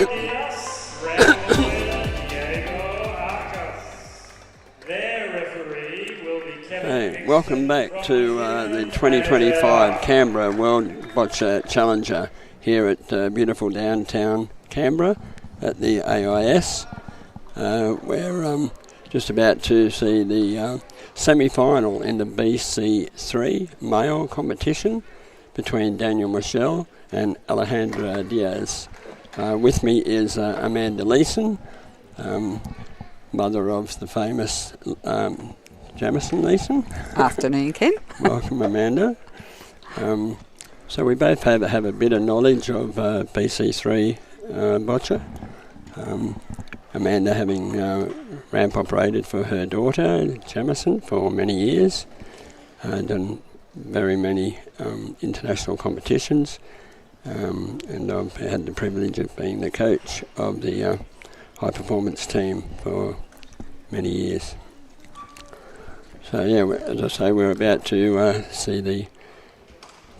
Diaz, their referee will be Kevin. Hey, welcome back to the 2025 Canberra World Boccia Challenger here at beautiful downtown Canberra at the AUS. We're just about to see the semi-final in the BC3 male competition between Michel and Alejandro Diaz. With me is Amanda Leeson, mother of the famous Jamison Leeson. Afternoon, Ken. Welcome, Amanda. So we both have a bit of knowledge of BC3 boccia. Amanda having ramp operated for her daughter, Jamison, for many years, done very many international competitions, and I've had the privilege of being the coach of the high performance team for many years. So yeah, as I say, we're about to see the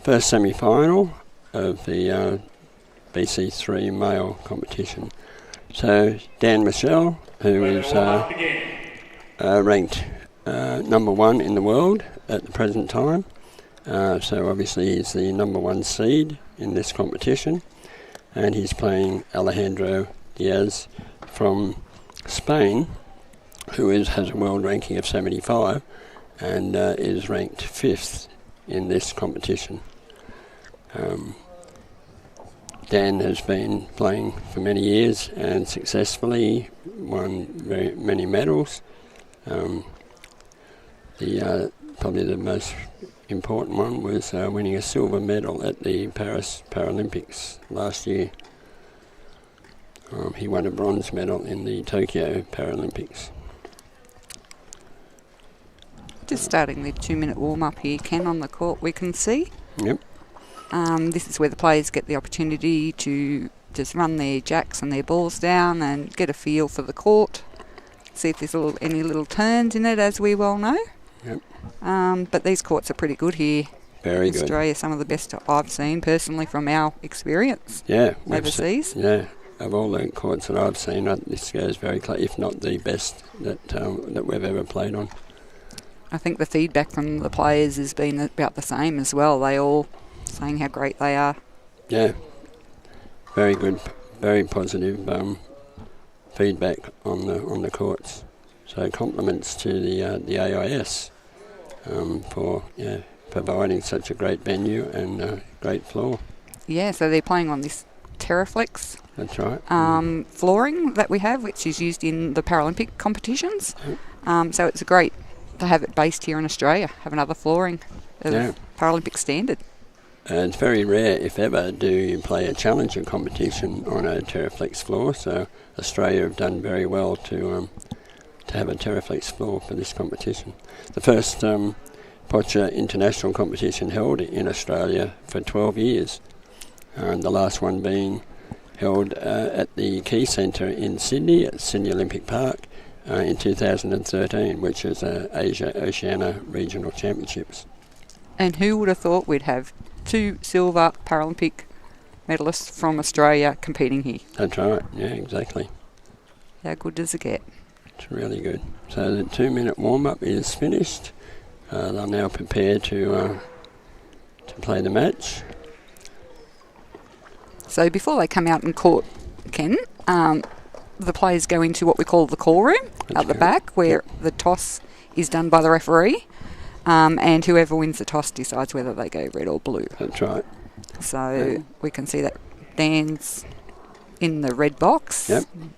first semi-final of the BC3 male competition. So Michel, who is ranked number one in the world at the present time, so obviously he's the number one seed in this competition, and he's playing Alejandro Diaz from Spain, who has a world ranking of 75 and is ranked 5th in this competition. Dan has been playing for many years and successfully won very many medals. Probably the most important one was winning a silver medal at the Paris Paralympics last year. He won a bronze medal in the Tokyo Paralympics. Just starting the 2-minute warm-up here, Ken, on the court we can see. Yep. This is where the players get the opportunity to just run their jacks and their balls down and get a feel for the court, see if there's any little turns in it, as we well know. Yep. But these courts are pretty good here. Very in Australia, some of the best I've seen personally from our experience. Yeah, overseas. Yeah, of all the courts that I've seen, this goes very close, if not the best that we've ever played on. I think the feedback from the players has been about the same as well. They all saying how great they are. Yeah, very good, very positive feedback on the courts. So compliments to the AIS for providing such a great venue and a great floor. Yeah, so they're playing on this Terraflex. That's right. Flooring that we have, which is used in the Paralympic competitions. So it's great to have it based here in Australia, have another flooring of Paralympic standard. It's very rare, if ever, do you play a challenger competition on a Terraflex floor, so Australia have done very well to have a Terraflex floor for this competition. The first Boccia international competition held in Australia for 12 years, and the last one being held at the Key Centre in Sydney, at Sydney Olympic Park, in 2013, which is Asia-Oceania Regional Championships. And who would have thought we'd have 2 silver Paralympic medalists from Australia competing here? That's right, yeah, exactly. How good does it get? It's really good. So the 2-minute warm-up is finished. They'll now prepare to play the match. So before they come out in court, Ken, the players go into what we call the call room at the back, where the toss is done by the referee, and whoever wins the toss decides whether they go red or blue. That's right. So we can see that Dan's in the red box,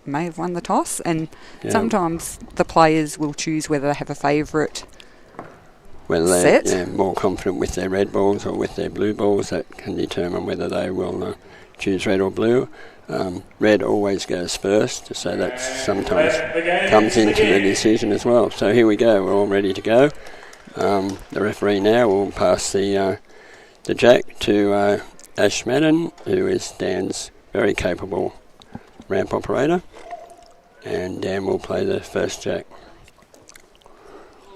may have won the toss, and sometimes the players will choose whether they have a favourite whether set. They're more confident with their red balls or with their blue balls. That can determine whether they will choose red or blue. Red always goes first, so that sometimes comes into the decision as well. So here we go, we're all ready to go. The referee now will pass the jack to Ash Madden, who is Dan's very capable ramp operator, and Dan will play the first jack.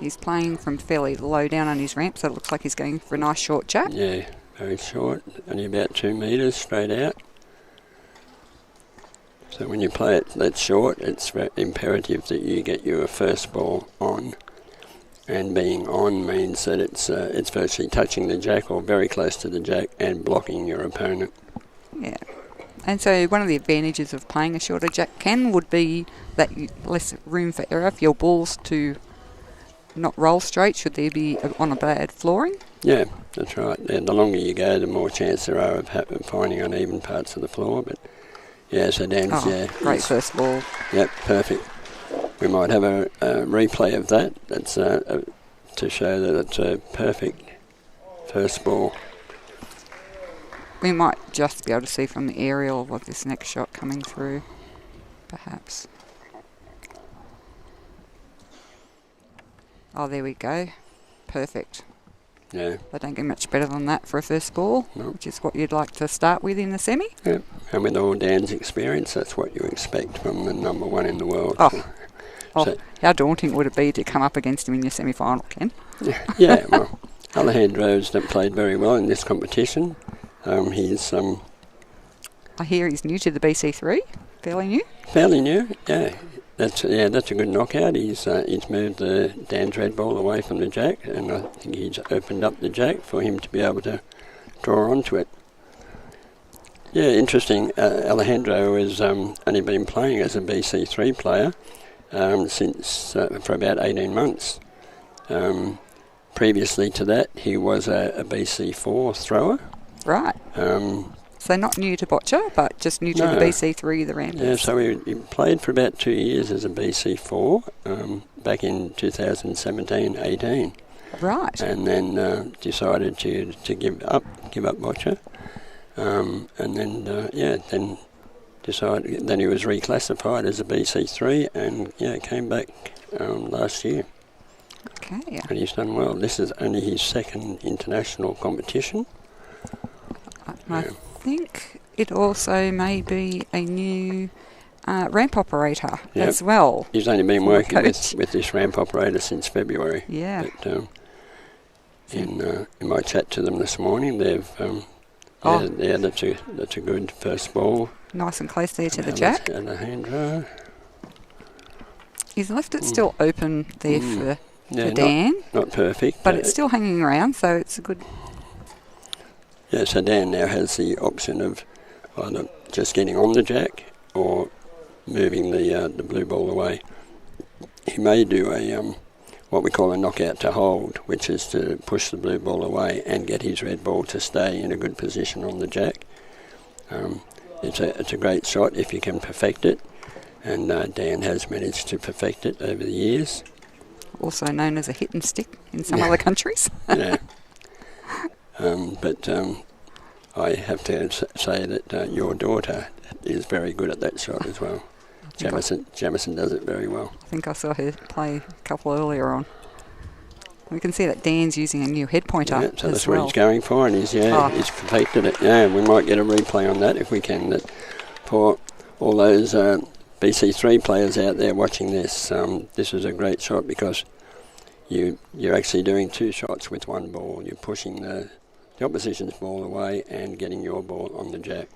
He's playing from fairly low down on his ramp, so it looks like he's going for a nice short jack. Yeah, very short, only about 2 metres straight out. So when you play it that short, it's imperative that you get your first ball on. And being on means that it's virtually touching the jack or very close to the jack and blocking your opponent. Yeah. And so one of the advantages of playing a shorter jack, Ken, would be that less room for error for your balls to not roll straight should there be on a bad flooring. Yeah, that's right. And the longer you go, the more chance there are of finding uneven parts of the floor. But yeah, so Dan's great first ball. Yep, perfect. We might have a replay of that. That's to show that it's a perfect first ball. We might just be able to see from the aerial of this next shot coming through, perhaps. Oh, there we go. Perfect. Yeah. They don't get much better than that for a first ball, No. which is what you'd like to start with in the semi. Yep. And with all Dan's experience, that's what you expect from the number one in the world. So how daunting would it be to come up against him in your semi-final, Ken? Yeah, well, Alejandro's played very well in this competition. He's I hear he's new to the BC3. Fairly new. fairly new. Yeah, that's a good knockout. He's moved the Dan's red ball away from the jack, and I think he's opened up the jack for him to be able to draw onto it. Yeah, interesting. Alejandro has only been playing as a BC3 player since for about 18 months. Previously to that, he was a BC4 thrower. Right. So not new to Boccia, but just new to the BC3, the Ramblers. Yeah, so he played for about 2 years as a BC4 back in 2017-18. Right. And then decided to give up Boccia. And then then he was reclassified as a BC3 and came back last year. Okay. And he's done well. This is only his second international competition. I think it also may be a new ramp operator as well. He's only been working with this ramp operator since February. Yeah. But in my chat to them this morning, they've that's a good first ball. Nice and close there to the jack. Alejandro. He's left it still open there for Dan. Not perfect. But it's still hanging around, so it's a good... Yeah, so Dan now has the option of either just getting on the jack or moving the blue ball away. He may do a what we call a knockout to hold, which is to push the blue ball away and get his red ball to stay in a good position on the jack. It's a great shot if you can perfect it, and Dan has managed to perfect it over the years. Also known as a hit and stick in some other countries. Yeah. But I have to say that your daughter is very good at that shot as well. Jamison does it very well. I think I saw her play a couple earlier on. We can see that Dan's using a new head pointer. Yeah, so that's what he's going for, and he's perfected it. Yeah, we might get a replay on that if we can. That for all those BC3 players out there watching this, this is a great shot because you're actually doing two shots with one ball. You're pushing the opposition's ball away and getting your ball on the jack.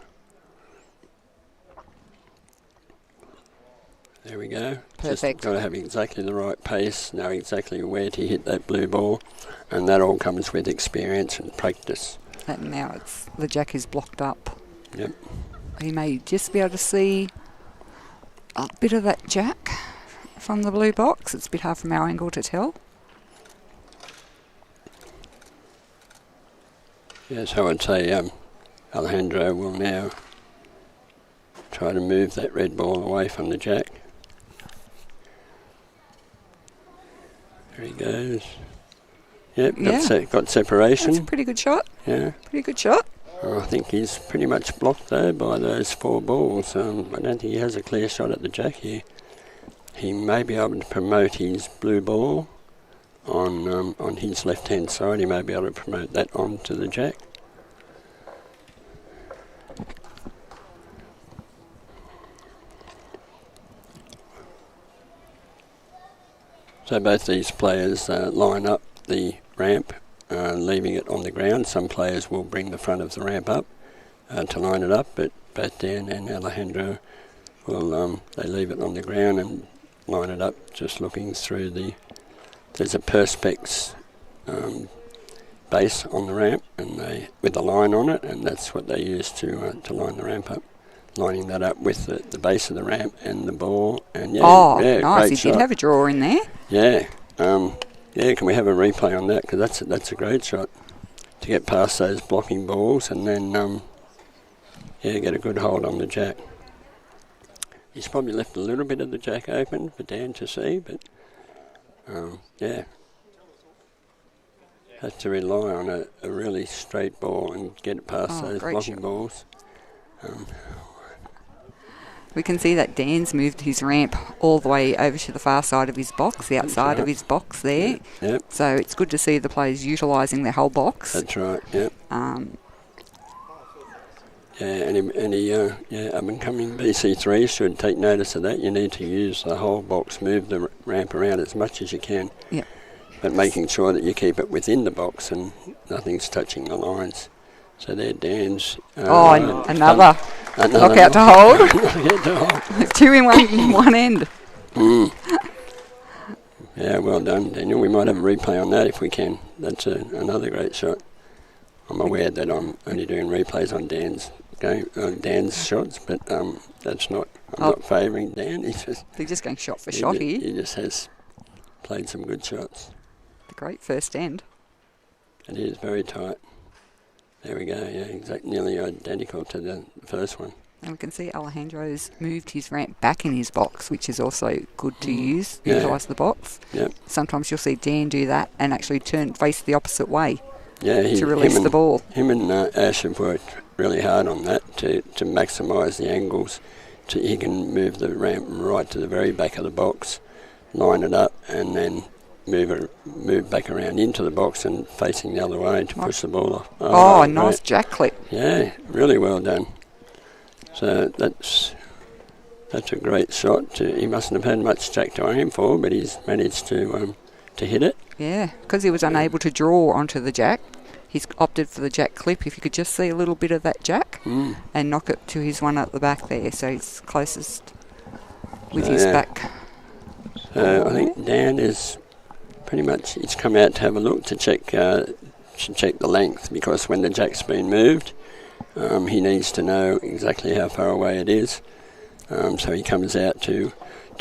There we go. Perfect. Just got to have exactly the right pace, know exactly where to hit that blue ball, and that all comes with experience and practice. And now the jack is blocked up. Yep. You may just be able to see a bit of that jack from the blue box. It's a bit hard from our angle to tell. Yes, I would say Alejandro will now try to move that red ball away from the jack. There he goes. Yep, got separation. That's a pretty good shot. Yeah. Pretty good shot. I think he's pretty much blocked though by those four balls. I don't think he has a clear shot at the jack here. He may be able to promote his blue ball on his left-hand side. He may be able to promote that onto the jack. So both these players line up the ramp, leaving it on the ground. Some players will bring the front of the ramp up to line it up, but both Dan and Alejandro they leave it on the ground and line it up, just looking through there's a perspex base on the ramp, and with a line on it, and that's what they use to line the ramp up. Lining that up with the base of the ramp and the ball, and nice. He shot. did have a draw in there. Yeah, can we have a replay on that? Because that's a great shot to get past those blocking balls and then get a good hold on the jack. He's probably left a little bit of the jack open for Dan to see, but has to rely on a really straight ball and get it past those blocking balls. We can see that Dan's moved his ramp all the way over to the far side of his box, the outside of his box there. Yep. So it's good to see the players utilising their whole box. That's right, yep. Any up-and-coming BC3 should take notice of that. You need to use the whole box, move the ramp around as much as you can. Yep. But making sure that you keep it within the box and nothing's touching the lines. So there, Dan's... another knockout to hold. Knockout to hold. 2 in one end. Yeah, well done, Daniel. We might have a replay on that if we can. That's another great shot. I'm aware that I'm only doing replays on Dan's shots, but that's not... I'm not favouring Dan. They're just going shot for shot here. He just has played some good shots. The great first end. It is very tight. There we go, nearly identical to the first one. And we can see Alejandro's moved his ramp back in his box, which is also good to utilise the box. Yep. Sometimes you'll see Dan do that and actually face the opposite way to release the ball. Him and Ash have worked really hard on that to maximise the angles. He can move the ramp right to the very back of the box, line it up, and then move back around into the box and facing the other way to push the ball off. Nice jack clip. Yeah, really well done. So that's a great shot. He mustn't have had much jack to aim for, but he's managed to hit it. Yeah, because he was unable to draw onto the jack. He's opted for the jack clip. If you could just see a little bit of that jack and knock it to his one at the back there, so he's closest with his back. I think Dan is... Pretty much, he's come out to have a look to check the length, because when the jack's been moved, he needs to know exactly how far away it is. So he comes out to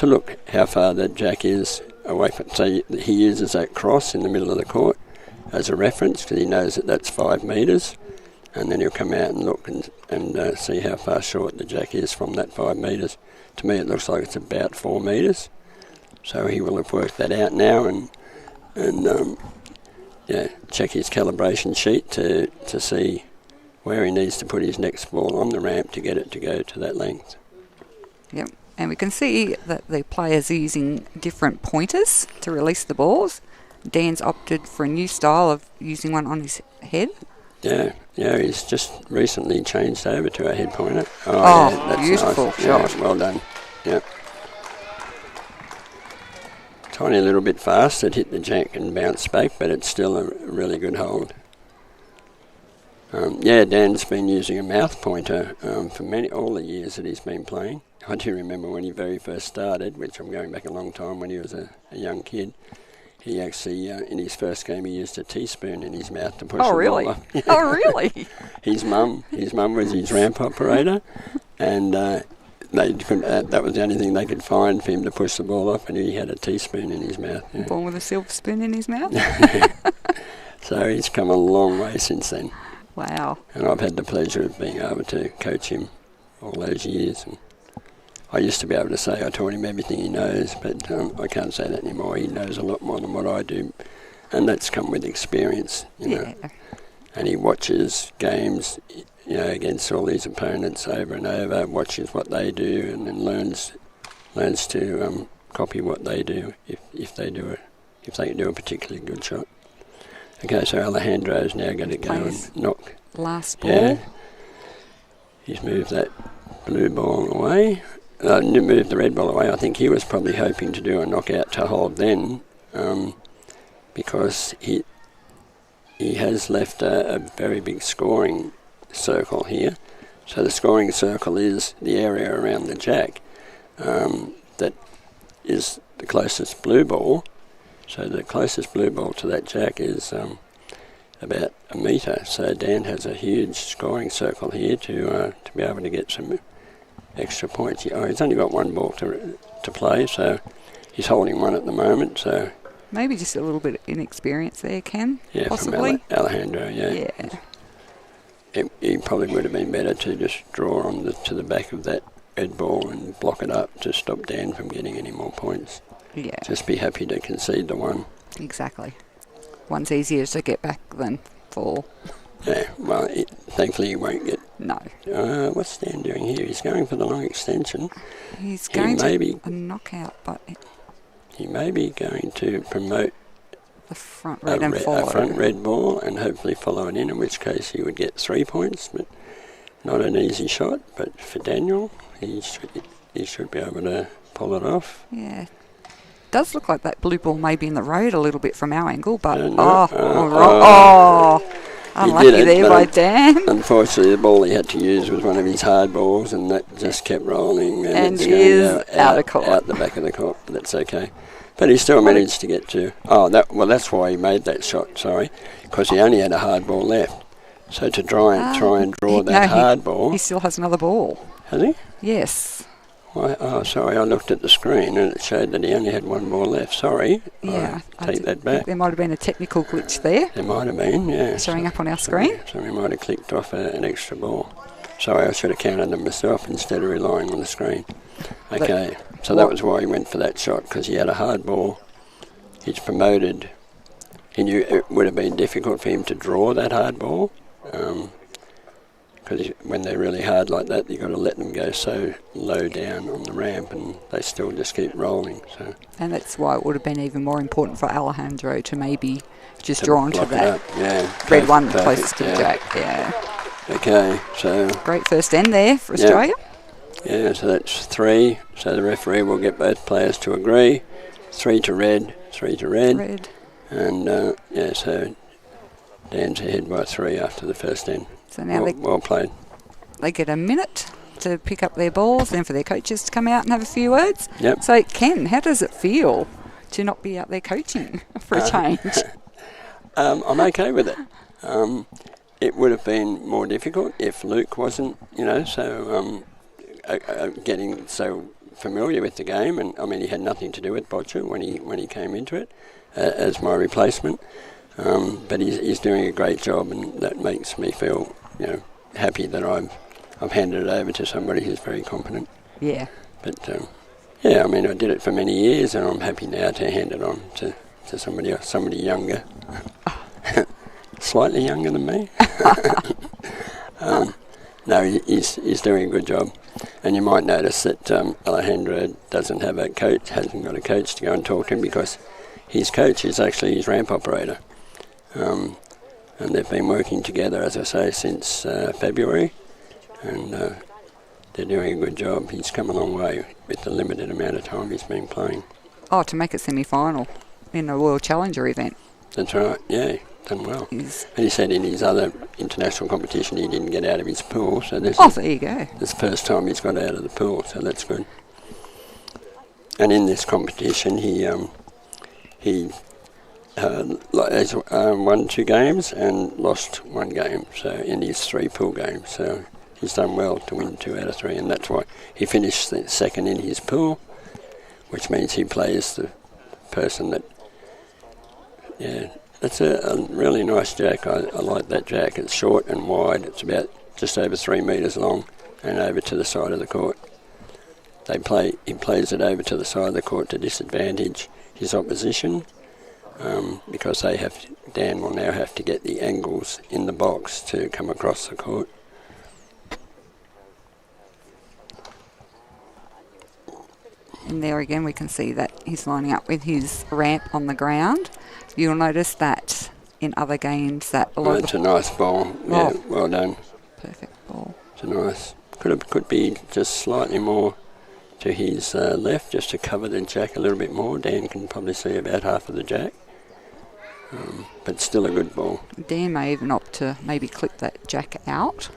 look how far that jack is away from. So he uses that cross in the middle of the court as a reference, because he knows that that's 5 metres, and then he'll come out and look and see how far short the jack is from that 5 metres. To me, it looks like it's about 4 metres. So he will have worked that out now and check his calibration sheet to see where he needs to put his next ball on the ramp to get it to go to that length. Yep, and we can see that the players are using different pointers to release the balls. Dan's opted for a new style of using one on his head. Yeah, he's just recently changed over to a head pointer. That's beautiful nice. shot. Yeah, well done. Yep. Tiny little bit fast, it hit the jack and bounced back, but it's still a really good hold. Dan's been using a mouth pointer for all the years that he's been playing. I do remember when he very first started, which I'm going back a long time, when he was a young kid. He actually, in his first game, he used a teaspoon in his mouth to push the ball off. Oh, really? His mum was his ramp operator, and that was the only thing they could find for him to push the ball off, and he had a teaspoon in his mouth. Yeah. Born with a silver spoon in his mouth? So he's come a long way since then. Wow. And I've had the pleasure of being able to coach him all those years. And I used to be able to say I taught him everything he knows, but I can't say that anymore. He knows a lot more than what I do, and that's come with experience, you know. And he watches games, against all these opponents over and over, watches what they do, and then learns to copy what they do if they can do a particularly good shot. Okay, so Alejandro's now going to go and knock. Last ball. Yeah. He's moved that blue ball away. Moved the red ball away. I think he was probably hoping to do a knockout to hold then, because he has left a very big scoring circle here. So the scoring circle is the area around the jack, that is the closest blue ball. So the closest blue ball to that jack is about a metre. So Dan has a huge scoring circle here to be able to get some extra points. He's only got one ball to play, so he's holding one at the moment. So maybe just a little bit of inexperience there, Ken. Yeah, possibly. From Alejandro. Yeah. It probably would have been better to just draw on to the back of that red ball and block it up to stop Dan from getting any more points. Yeah. Just be happy to concede the one. Exactly. One's easier to get back than fall. Yeah, well, thankfully he won't get... No. What's Dan doing here? He's going for the long extension. He's going to a knockout, but... He may be going to promote the front red and follow. A front red ball and hopefully follow it in which case he would get 3 points, but not an easy shot. But for Daniel, he should be able to pull it off. Yeah. Does look like that blue ball may be in the road a little bit from our angle, but unlucky there by Dan. Unfortunately, the ball he had to use was one of his hard balls, and that just kept rolling. And it's is out of court. Out the back of the court, but that's okay. But he still managed to get to... that's why he made that shot, sorry, because he only had a hard ball left. So to try and draw that hard ball... He still has another ball. Has he? Yes. Sorry, I looked at the screen and it showed that he only had one ball left. Sorry. Yeah. I take that back. There might have been a technical glitch there. There might have been, yeah. Showing up on our screen. So we might have clicked off an extra ball. Sorry, I should have counted them myself instead of relying on the screen. Okay, so that was why he went for that shot, because he had a hard ball. He's promoted. He knew it would have been difficult for him to draw that hard ball. Because when they're really hard like that, you've got to let them go so low down on the ramp and they still just keep rolling. So. And that's why it would have been even more important for Alejandro to maybe just draw onto that red one closest to the jack. Yeah. Okay, so... Great first end there for Australia. Yeah, so that's 3. So the referee will get both players to agree. 3 to red, 3 to red. And, so Dan's ahead by 3 after the first end. So now well played. They get a minute to pick up their balls, then for their coaches to come out and have a few words. Yep. So, Ken, how does it feel to not be out there coaching for a change? I'm okay with it. It would have been more difficult if Luke wasn't, getting so familiar with the game. And I mean, he had nothing to do with Boccia when he came into it as my replacement. But he's doing a great job, and that makes me feel, happy that I've handed it over to somebody who's very competent. Yeah. But I mean, I did it for many years, and I'm happy now to hand it on to somebody else, somebody younger, slightly younger than me. No, he's doing a good job, and you might notice that Alejandro doesn't have a coach, hasn't got a coach to go and talk to him, because his coach is actually his ramp operator. And they've been working together, as I say, since February, and they're doing a good job. He's come a long way with the limited amount of time he's been playing. Oh, to make a semi-final in a World Challenger event. That's right, yeah, done well. And he said in his other international competition he didn't get out of his pool, so there you go. This is the first time he's got out of the pool, so that's good. And in this competition he won 2 games and lost 1 game, so in his 3 pool games. So he's done well to win 2 out of 3, and that's why he finished second in his pool, which means he plays the person that... Yeah, that's a really nice jack. I like that jack. It's short and wide. It's about just over 3 metres long and over to the side of the court. He plays it over to the side of the court to disadvantage his opposition. Because Dan will now have to get the angles in the box to come across the court. And there again we can see that he's lining up with his ramp on the ground. You'll notice that in other games that it's a nice ball. Yeah, well done. Perfect ball. It's a nice. Could be just slightly more to his left, just to cover the jack a little bit more. Dan can probably see about half of the jack. But still a good ball. Dan may even opt to maybe clip that jack out.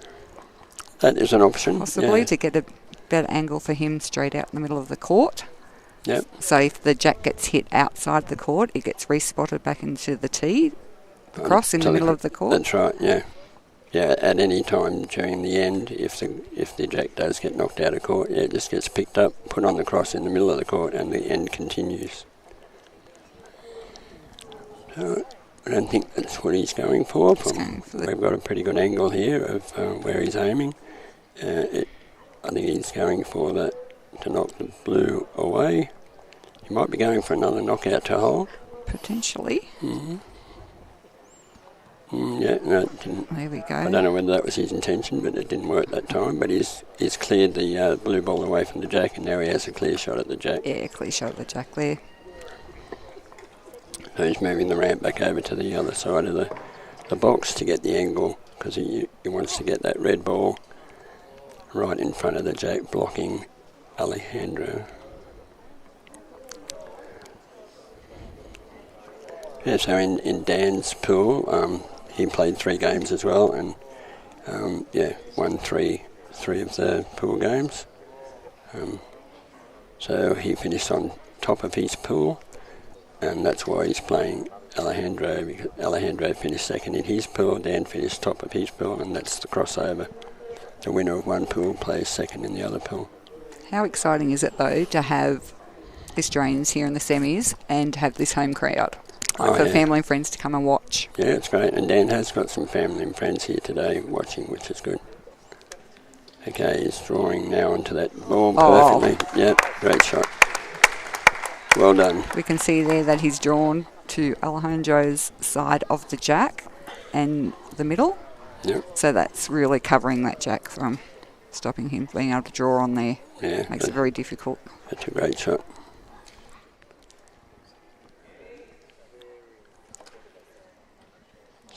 That is an option. Possibly to get a better angle for him straight out in the middle of the court. Yep. So if the jack gets hit outside the court, it gets respotted back into the tee, the cross in the middle of the court. That's right, yeah. Yeah, at any time during the end, if the jack does get knocked out of court, it just gets picked up, put on the cross in the middle of the court, and the end continues. So I don't think that's what he's going for. We've got a pretty good angle here of where he's aiming. I think he's going for that to knock the blue away. He might be going for another knockout to hole. Potentially. Mm-hmm. Yeah, no, it didn't. There we go. I don't know whether that was his intention, but it didn't work that time. But he's cleared the blue ball away from the jack, and now he has a clear shot at the jack. Yeah, clear shot at the jack there. So he's moving the ramp back over to the other side of the box to get the angle, because he wants to get that red ball right in front of the jack, blocking Alejandro. Yeah, so in Dan's pool, he played 3 games as well, and won three of the pool games. So he finished on top of his pool, and that's why he's playing Alejandro, because Alejandro finished second in his pool, Dan finished top of his pool, and that's the crossover. The winner of one pool plays second in the other pool. How exciting is it, though, to have Australians here in the semis and have this home crowd? For family and friends to come and watch. Yeah, it's great. And Dan has got some family and friends here today watching, which is good. Okay, he's drawing now onto that ball perfectly. Yep, great shot. Well done. We can see there that he's drawn to Alejandro's side of the jack and the middle. Yep. So that's really covering that jack from stopping him being able to draw on there. Yeah. Makes it very difficult. That's a great shot.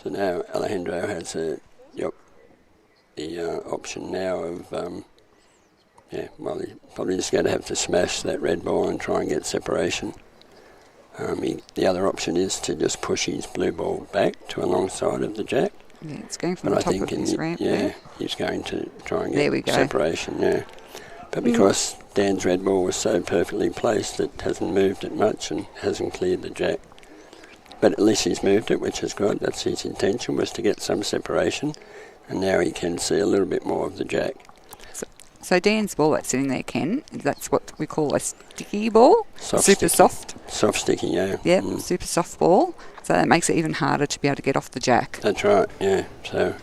So now Alejandro has the option now of, he's probably just going to have to smash that red ball and try and get separation. The other option is to just push his blue ball back to alongside of the jack. Yeah, it's going from the top of his ramp there. He's going to try and get separation, yeah. But because Dan's red ball was so perfectly placed, it hasn't moved it much and hasn't cleared the jack. But at least he's moved it, which is good. That's his intention, was to get some separation. And now he can see a little bit more of the jack. So Dan's ball that's sitting there, Ken, that's what we call a sticky ball. Super soft. Soft sticky, yeah. Yeah, super soft ball. So that makes it even harder to be able to get off the jack. That's right, yeah. So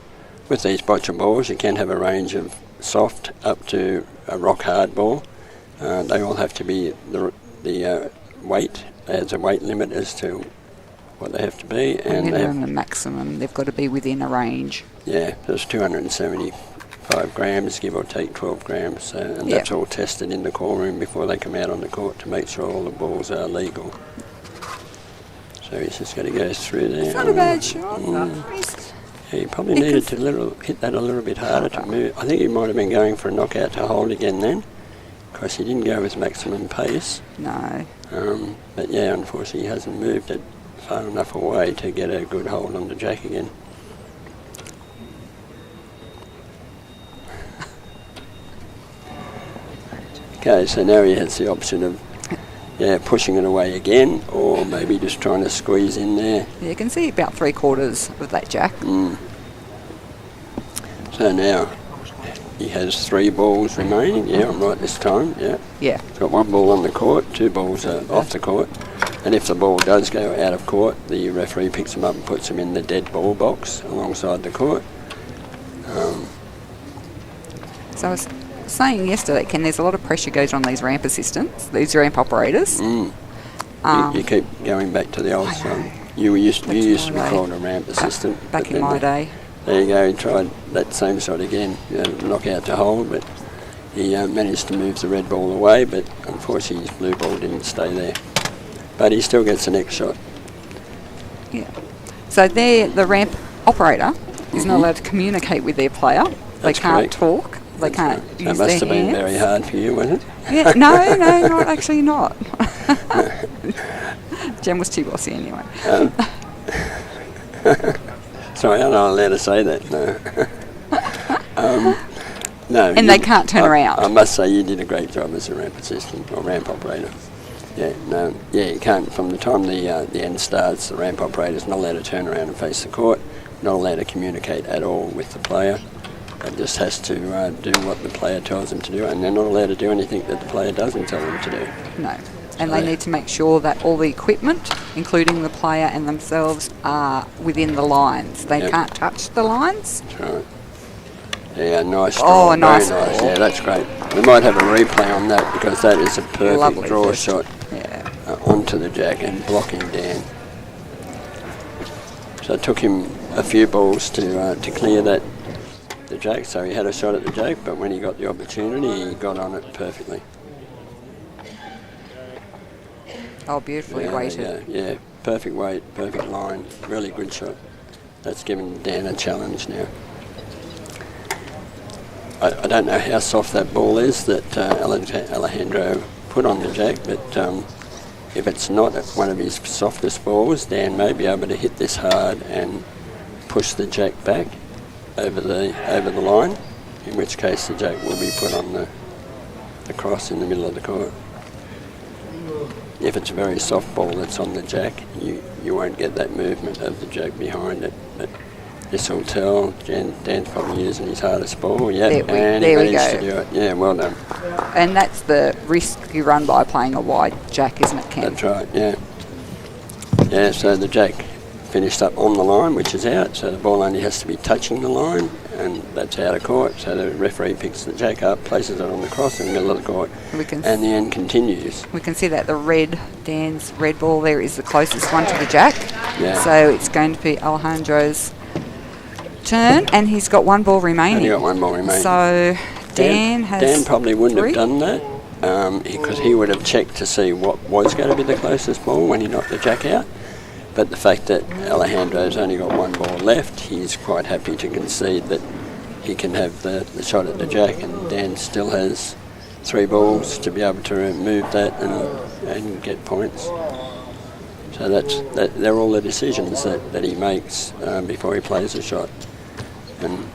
with these boccia balls, you can have a range of soft up to a rock hard ball. They all have to be the weight. There's a weight limit as to what they have to be, and the maximum they've got to be within a range. Yeah, there's 275 grams, give or take 12 grams, and that's all tested in the call room before they come out on the court to make sure all the balls are legal. So he's just going to go through there. It's not a bad shot. Yeah, he probably needed to hit that a little bit harder to move. I think he might have been going for a knockout to hold again then, because he didn't go with maximum pace. No. But yeah, unfortunately he hasn't moved it far enough away to get a good hold on the jack again. Okay, so now he has the option of pushing it away again, or maybe just trying to squeeze in there. Yeah, you can see about 3/4 of that jack. So now he has 3 balls remaining. Yeah, I'm right this time. Yeah. He's got 1 ball on the court, 2 balls are off the court. And if the ball does go out of court, the referee picks them up and puts them in the dead ball box alongside the court. So I was saying yesterday, Ken, there's a lot of pressure goes on these ramp assistants, these ramp operators. You keep going back to the old one. You used to be called a ramp assistant. Back in my day. There you go, he tried that same shot again, knock out to hold, but he managed to move the red ball away, but unfortunately his blue ball didn't stay there. But he still gets the next shot. Yeah. So the ramp operator is not allowed to communicate with their player. They can't talk. They can't use their hands. That must have been very hard for you, wasn't it? Yeah, no, actually not. Jem was too bossy anyway. Sorry, I'm not allowed to say that, no. No, and they can't turn around. I must say you did a great job as a ramp assistant or ramp operator. Yeah, no, yeah, you can't. From the time the end starts, the ramp operator's not allowed to turn around and face the court, not allowed to communicate at all with the player. It just has to do what the player tells them to do, and they're not allowed to do anything that the player doesn't tell them to do. No. And they need to make sure that all the equipment, including the player and themselves, are within the lines. They can't touch the lines. That's right. Yeah, nice draw. Oh, nice. Very nice. Yeah, that's great. We might have a replay on that because that is a perfect Lovely draw first. shot onto the jack and blocking Dan. So it took him a few balls to clear the jack, so he had a shot at the jack, but when he got the opportunity, he got on it perfectly. Oh, beautifully weighted. Yeah, perfect weight, perfect line, really good shot. That's given Dan a challenge now. I don't know how soft that ball is that Alejandro put on the jack, but if it's not one of his softest balls, Dan may be able to hit this hard and push the jack back over the line, in which case the jack will be put on the cross in the middle of the court. If it's a very soft ball that's on the jack, you won't get that movement of the jack behind it. But this will tell. Dan's probably using his hardest ball. Yeah, and he managed to do it. Yeah, well done. And that's the risk you run by playing a wide jack, isn't it, Ken? That's right, yeah. Yeah, so the jack finished up on the line, which is out, so the ball only has to be touching the line, and that's out of court. So the referee picks the jack up, places it on the cross in the middle of the court, and the end continues. We can see that Dan's red ball there is the closest one to the jack. Yeah. So it's going to be Alejandro's turn, and he's got one ball remaining. Only got one ball remaining. So Dan probably wouldn't have done that because he would have checked to see what was going to be the closest ball when he knocked the jack out. But the fact that Alejandro's only got one ball left, he's quite happy to concede that he can have the shot at the jack, and Dan still has 3 balls to be able to remove that and get points. So they're all the decisions that he makes before he plays a shot. And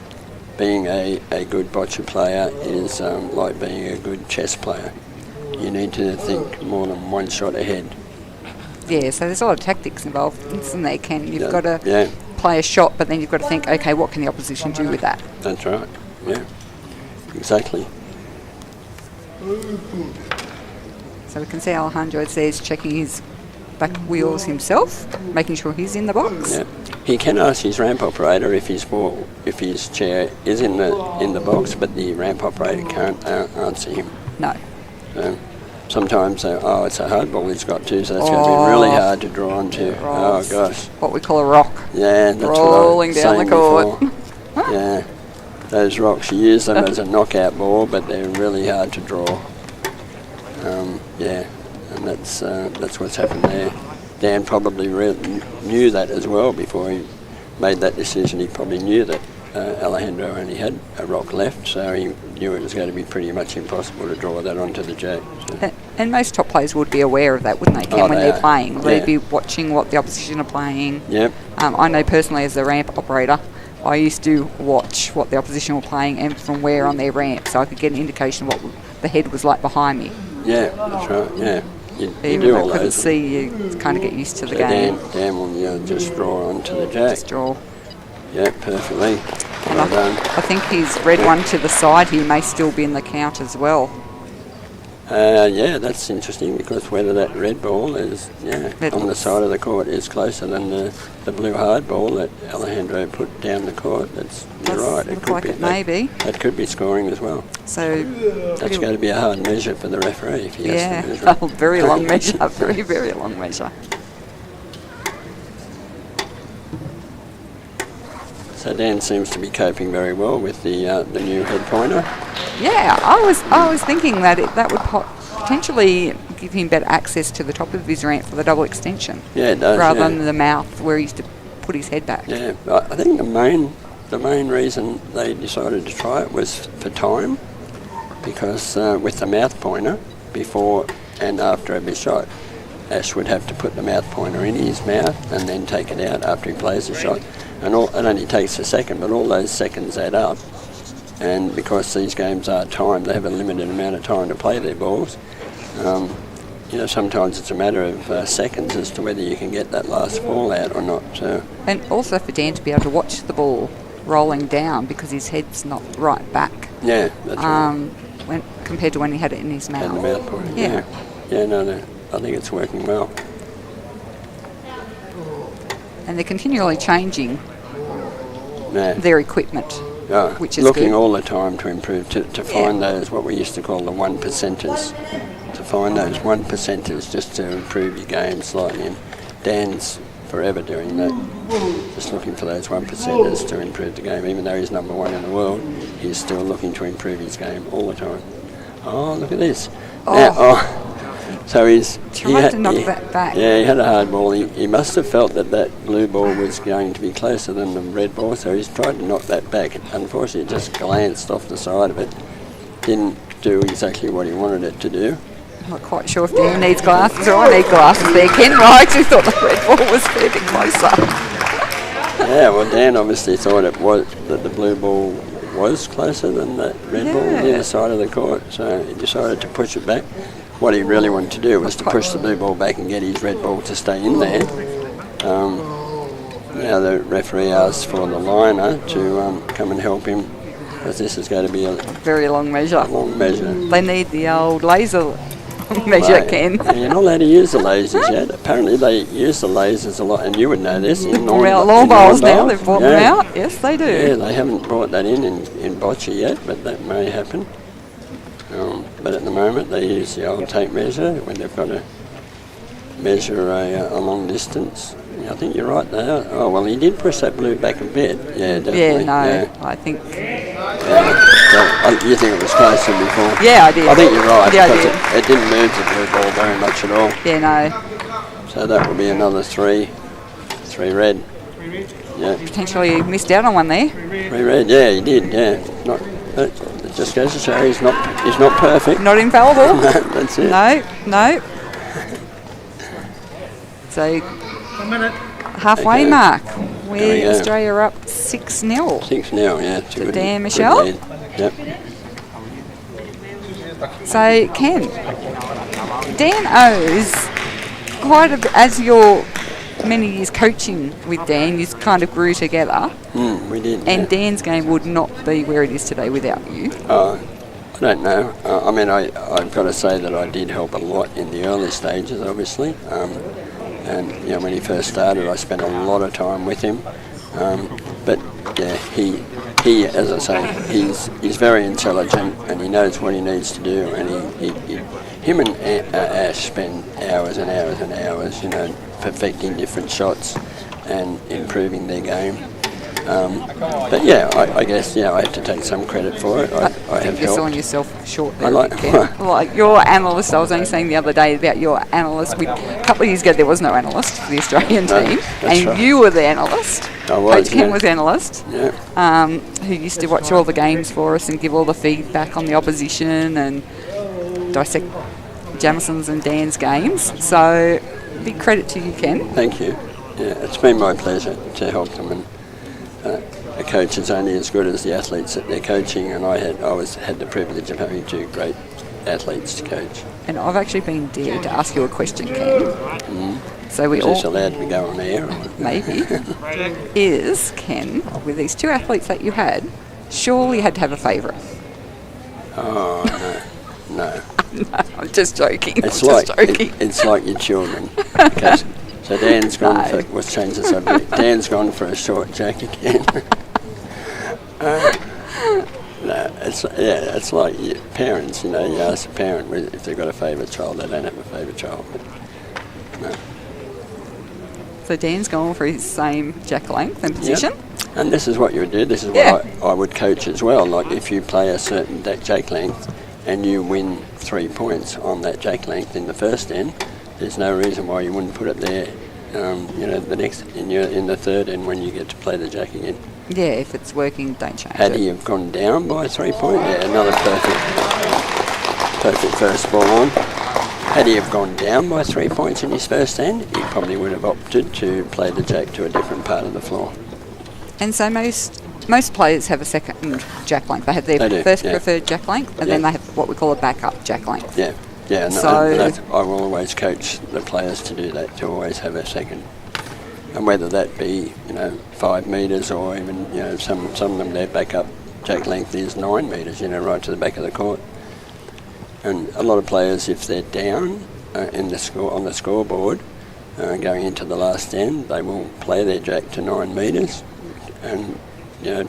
being a good boccia player is like being a good chess player. You need to think more than one shot ahead. Yeah, so there's a lot of tactics involved, isn't there, Ken? You've got to play a shot, but then you've got to think, okay, what can the opposition do with that? That's right, yeah, exactly. So we can see Alejandro says checking his back wheels himself, making sure he's in the box. Yeah. He can ask his ramp operator if his chair is in the box, but the ramp operator can't answer him. No. So sometimes it's a hard ball he's got to, so that's going to be really hard to draw onto. Oh gosh. What we call a rock. Yeah, that's rolling what I was down the court. Before. Yeah, those rocks, you use them as a knockout ball, but they're really hard to draw. Yeah, and that's what's happened there. Dan probably knew that as well before he made that decision. He probably knew that Alejandro only had a rock left, so he knew it was going to be pretty much impossible to draw that onto the jack. So. And most top players would be aware of that, wouldn't they, Ken, when they're playing? They'd be watching what the opposition are playing. Yep. I know personally as a ramp operator, I used to watch what the opposition were playing and from where on their ramp, so I could get an indication of what the head was like behind me. Yeah, that's right, yeah. Even if I couldn't see, you kind of get used to the game. Dan will just draw onto the jack. Just draw. Yeah, perfectly. Well done. I think his red one to the side here may still be in the count as well. Yeah, that's interesting because whether that red ball is on the side of the court is closer than the blue hard ball that Alejandro put down the court. You're right. It could be. Maybe. That could be scoring as well. So that's going to be a hard measure for the referee if he has to measure it. Yeah, very long measure. Very, very long measure. So Dan seems to be coping very well with the new head pointer. Yeah, I was thinking that that would potentially give him better access to the top of his ramp for the double extension. Yeah, it does. Rather than the mouth where he used to put his head back. Yeah, I think the main reason they decided to try it was for time, because with the mouth pointer before and after every shot, Ash would have to put the mouth pointer in his mouth and then take it out after he plays the shot. And it only takes a second, but all those seconds add up. and because these games are timed, they have a limited amount of time to play their balls. Sometimes it's a matter of seconds as to whether you can get that last ball out or not. So. And also for Dan to be able to watch the ball rolling down because his head's not right back. Yeah, that's right. Compared to when he had it in his mouth. In the mouth point. Yeah. Yeah, no, I think it's working well. And they're continually changing their equipment, which is looking good. all the time to improve, to find those, what we used to call the 1%ers, to find those 1%ers just to improve your game slightly. And Dan's forever doing that, just looking for those 1%ers to improve the game. Even though he's number one in the world, he's still looking to improve his game all the time. Oh, look at this. So he tried to knock that back. Yeah, he had a hard ball. He must have felt that blue ball was going to be closer than the red ball, so he's tried to knock that back. Unfortunately, it just glanced off the side of it. Didn't do exactly what he wanted it to do. I'm not quite sure if Dan needs glasses or I need glasses there, Ken. I actually thought the red ball was a fair bit closer. Yeah, well, Dan obviously thought that the blue ball was closer than the red ball on the other side of the court, so he decided to push it back. What he really wanted to do was to push the blue ball back and get his red ball to stay in there. Now the referee asked for the liner to come and help him, because this is going to be a very long measure. They need the old laser measure, Ken. You're not allowed to use the lasers yet. Apparently they use the lasers a lot, and you would know this. Long bowls now, they've brought them out. Yes, they do. Yeah, they haven't brought that in Boccia yet, but that may happen. But at the moment they use the old tape measure when they've got to measure a long distance. I think you're right there. Oh, well, he did push that blue back a bit. Yeah, definitely. I think... you think it was closer before? Yeah, I did. I think you're right, yeah, because it didn't move the blue ball very much at all. Yeah, no. So that will be another 3 red. Yeah. Potentially missed out on one there. 3 red, yeah, he did, yeah. It just goes to show he's not perfect. Not infallible. No, that's it. No. So, halfway mark. Where Australia are up 6-0. 6-0, yeah. To Dan Michel. Yep. So, Ken, Dan owes quite a bit, as your many years coaching with Dan, you kind of grew together. We did. And Dan's game would not be where it is today without you. I don't know. I mean, I've got to say that I did help a lot in the early stages, obviously. And when he first started, I spent a lot of time with him. But yeah, he, as I say, he's very intelligent and he knows what he needs to do. And him and Ash spend hours and hours and hours, perfecting different shots and improving their game. But yeah, I guess I have to take some credit for it. I have you're helped. selling yourself short there. Like your analyst, I was only saying the other day about your analyst. A couple of years ago, there was no analyst for the Australian team, and right. you were the analyst. I was. Coach Ken was the analyst. Yeah. Who used to watch all the games for us and give all the feedback on the opposition and dissect Jamison's and Dan's games. So, big credit to you, Ken. Thank you. Yeah, it's been my pleasure to help them, and a coach is only as good as the athletes that they're coaching, and I always had the privilege of having 2 great athletes to coach. And I've actually been dared to ask you a question, Ken. So Is this allowed to go on air? Maybe. Is, Ken, with these 2 athletes that you had, surely you had to have a favourite? Oh, no. No, I'm just joking. It's like your children. Okay. So Dan's gone for... Let's change the subject. Dan's gone for a short jack again. It's like your parents, you ask a parent if they've got a favourite child. They don't have a favourite child. But no. So Dan's gone for his same jack length and position. Yep. And this is what you would do. This is what I would coach as well. Like if you play a certain jack length and you win 3 points on that jack length in the first end, there's no reason why you wouldn't put it there, the next in the third end when you get to play the jack again. Yeah, if it's working, don't change Had it. he have gone down by 3 points, another perfect first ball on. Had he have gone down by 3 points in his first end, he probably would have opted to play the jack to a different part of the floor. And so most most players have a second jack length. They have their first yeah. preferred jack length, and then they have what we call a backup jack length. Yeah, yeah. And So I will always coach the players to do that, to always have a second. And whether that be, 5 metres or even, some of them, their backup jack length is 9 metres, right to the back of the court. And a lot of players, if they're down on the scoreboard, going into the last end, they will play their jack to 9 metres and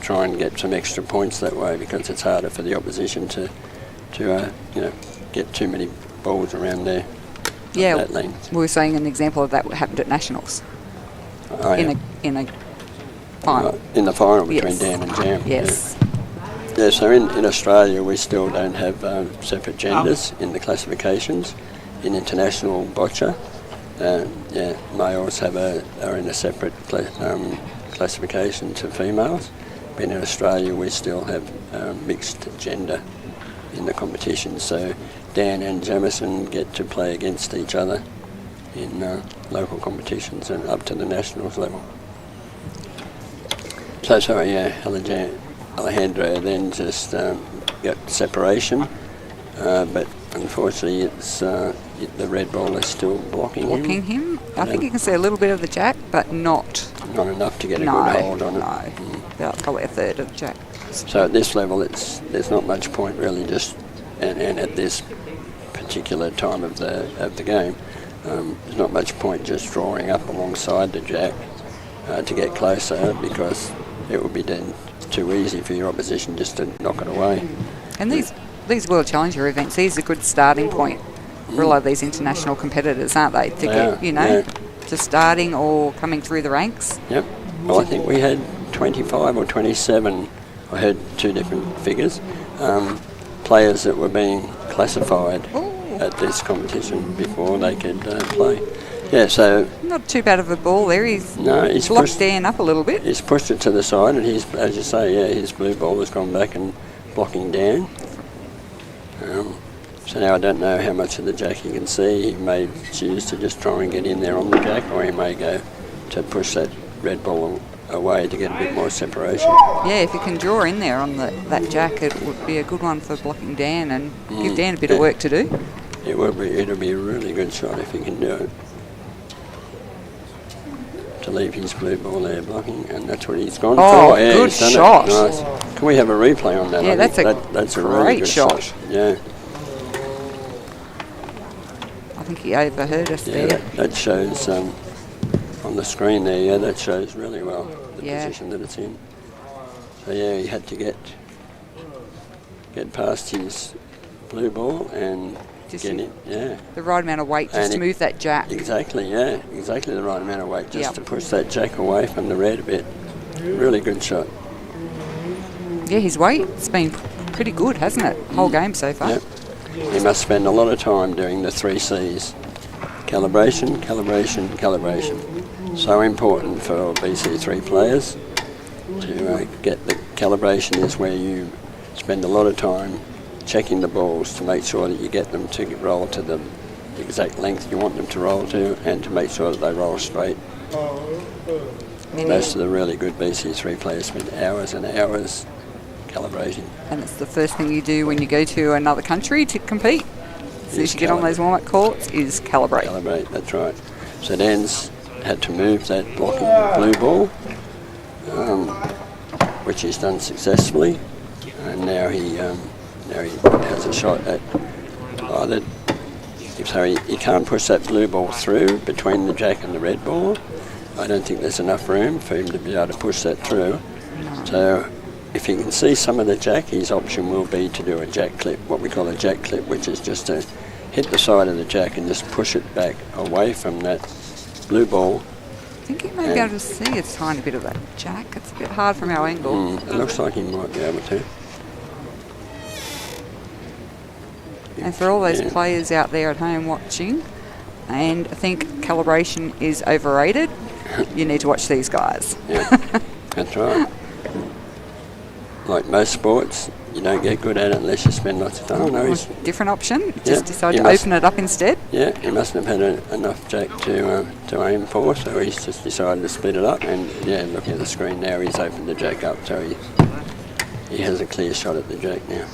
try and get some extra points that way, because it's harder for the opposition to get too many balls around there. Yeah, that length. we were saying an example of that happened at Nationals. Oh, yeah. In a final. In the final between Yes. Dan and Jam. Yes. Yeah, so in Australia we still don't have separate genders in the classifications. In international boccia, males are in a separate classification to females. But in Australia we still have mixed gender in the competition. So Dan and Jamison get to play against each other in local competitions and up to the nationals level. So Alejandro then just got separation, but unfortunately it's the red ball is still blocking him. I think you can see a little bit of the jack, but not enough to get a good hold on it. No, about probably a third of the jack. So at this level there's not much point really, and at this particular time of the game, there's not much point just drawing up alongside the jack to get closer, because it would be then too easy for your opposition just to knock it away. And these World Challenger events, these are a good starting point for a lot of these international competitors, aren't they? To get, just starting or coming through the ranks. Yep. Well, I think we had 25 or 27, I heard two different figures, players that were being classified at this competition before they could play. Yeah, so... Not too bad of a ball there. He's blocked Dan up a little bit. He's pushed it to the side, and he's, as you say, his blue ball has gone back and blocking Dan. So now I don't know how much of the jack he can see. He may choose to just try and get in there on the jack, or he may go to push that red ball away to get a bit more separation. Yeah, if you can draw in there on that jack, it would be a good one for blocking Dan and give Dan a bit of work to do. It would be. It'll be a really good shot if he can do it. To leave his blue ball there blocking, and that's what he's gone for. Oh, yeah, good shot. Nice. Can we have a replay on that? Yeah, that's a really good shot. Yeah. I think he overheard us there. That shows on the screen there. Yeah, that shows really well the position that it's in. So yeah, he had to get past his blue ball and Just get it. Yeah. The right amount of weight just to move that jack. Exactly. Yeah. Exactly the right amount of weight just to push that jack away from the red a bit. Really good shot. Yeah, his weight's been pretty good, hasn't it? Whole game so far. Yep. He must spend a lot of time doing the 3 C's. Calibration, calibration, calibration. So important for BC3 players to get the calibration is where you spend a lot of time checking the balls to make sure that you get them to roll to the exact length you want them to roll to, and to make sure that they roll straight. Most of the really good BC3 players spend hours and hours calibrating. And it's the first thing you do when you go to another country to compete. As soon as you get on those warm-up courts, is calibrate. Calibrate, that's right. So Dan's had to move that blocking blue ball, which he's done successfully, and now he has a shot at either. So he can't push that blue ball through between the jack and the red ball. I don't think there's enough room for him to be able to push that through. So if he can see some of the jack, his option will be to do a jack clip, what we call a jack clip, which is just to hit the side of the jack and just push it back away from that blue ball. I think you may be able to see a tiny bit of that jack. It's a bit hard from our angle. It looks like he might be able to. And for all those players out there at home watching and think calibration is overrated, you need to watch these guys. Yeah, that's right. like most sports, you don't get good at it unless you spend lots of time. Oh, no, he's different option. Yeah, Just decide he to must- open it up instead. Yeah, he mustn't have had enough jack to aim for, so he's just decided to split it up. And yeah, looking at the screen now, he's opened the jack up, so he has a clear shot at the jack now.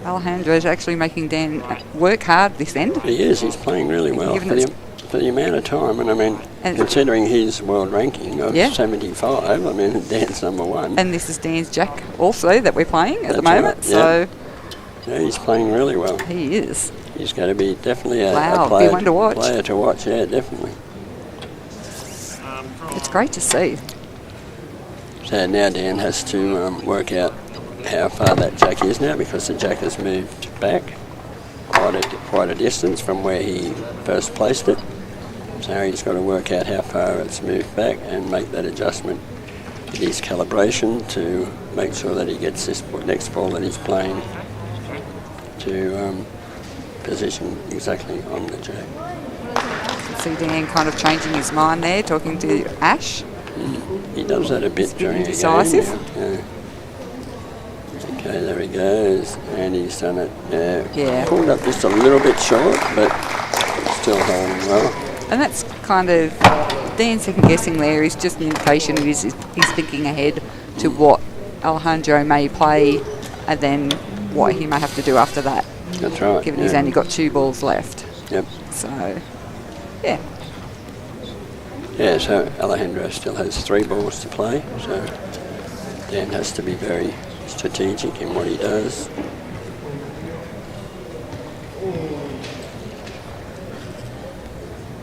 Alejandro is actually making Dan work hard this end. He is. He's playing really well Given for it's- the amount of time. And I mean, And- considering his world ranking of Yeah. 75, I mean, Dan's number one. And this is Dan's jack also that we're playing at the That's right, moment. yeah. So Yeah, he's playing really well. he is. He's going to be definitely a Wow, player, be one to watch. player to watch. Yeah, definitely. It's great to see. So now Dan has to work out how far that jack is now, because the jack has moved back quite a distance from where he first placed it. So he's got to work out how far it's moved back and make that adjustment in his calibration to make sure that he gets this next ball that he's playing to position exactly on the jack. See Dan kind of changing his mind there, talking to Ash. He does that a bit during a indecisive. game. Yeah. Okay, there he goes, and he's done it. Yeah. Pulled up just a little bit short, but still holding well. And that's kind of Dan second guessing there is just an indication of he's thinking ahead to what Alejandro may play and then what he may have to do after that, That's right. given he's only got 2 balls left. Yep. So, yeah. Yeah, so Alejandro still has 3 balls to play, so Dan has to be very strategic in what he does.